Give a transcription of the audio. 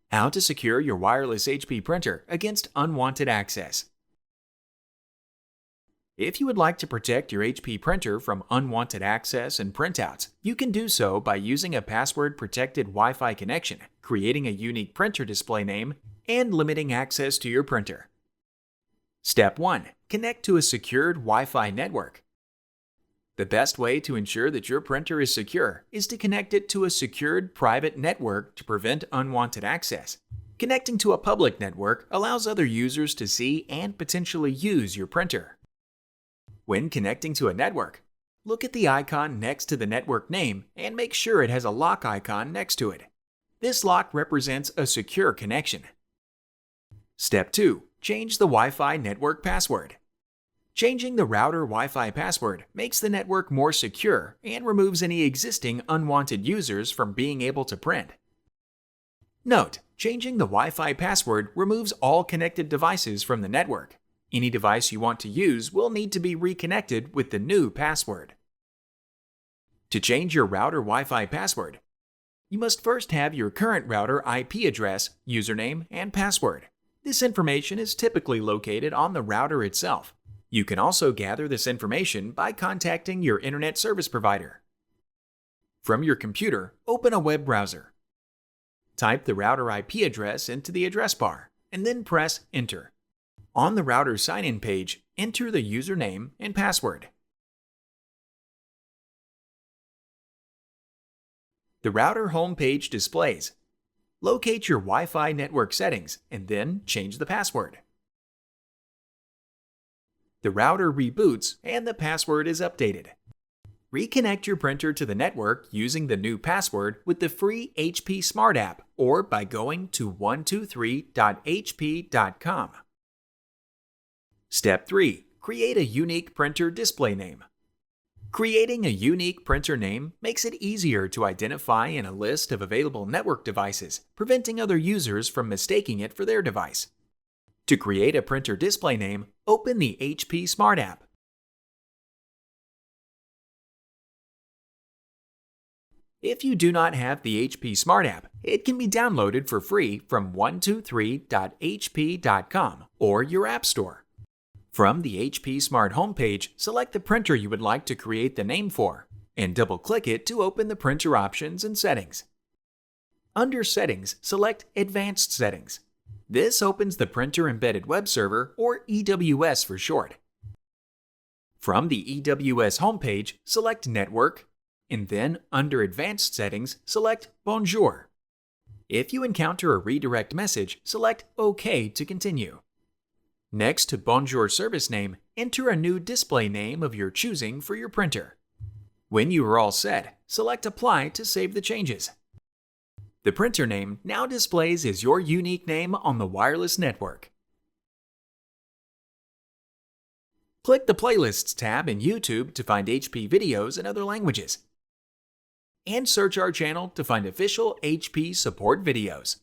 How to secure your wireless HP printer against unwanted access. If you would like to protect your HP printer from unwanted access and printouts, you can do so by using a password-protected Wi-Fi connection, creating a unique printer display name, and limiting access to your printer. Step 1. Connect to a secured Wi-Fi network. The best way to ensure that your printer is secure is to connect it to a secured private network to prevent unwanted access. Connecting to a public network allows other users to see and potentially use your printer. When connecting to a network, look at the icon next to the network name and make sure it has a lock icon next to it. This lock represents a secure connection. Step 2. Change the Wi-Fi network password. Changing the router Wi-Fi password makes the network more secure and removes any existing unwanted users from being able to print. Note: changing the Wi-Fi password removes all connected devices from the network. Any device you want to use will need to be reconnected with the new password. To change your router Wi-Fi password, you must first have your current router IP address, username, and password. This information is typically located on the router itself. You can also gather this information by contacting your internet service provider. From your computer, open a web browser. Type the router IP address into the address bar, and then press Enter. On the router sign-in page, enter the username and password. The router home page displays. Locate your Wi-Fi network settings and then change the password. The router reboots and the password is updated. Reconnect your printer to the network using the new password with the free HP Smart app or by going to 123.hp.com. Step 3. Create a unique printer display name. Creating a unique printer name makes it easier to identify in a list of available network devices, preventing other users from mistaking it for their device. To create a printer display name, open the HP Smart app. If you do not have the HP Smart app, it can be downloaded for free from 123.hp.com or your App Store. From the HP Smart homepage, select the printer you would like to create the name for, and double-click it to open the printer options and settings. Under Settings, select Advanced Settings. This opens the Printer Embedded Web Server, or EWS for short. From the EWS homepage, select Network, and then under Advanced Settings, select Bonjour. If you encounter a redirect message, select OK to continue. Next to Bonjour service name, enter a new display name of your choosing for your printer. When you are all set, select Apply to save the changes. The printer name now displays as your unique name on the wireless network. Click the Playlists tab in YouTube to find HP videos in other languages. And search our channel to find official HP support videos.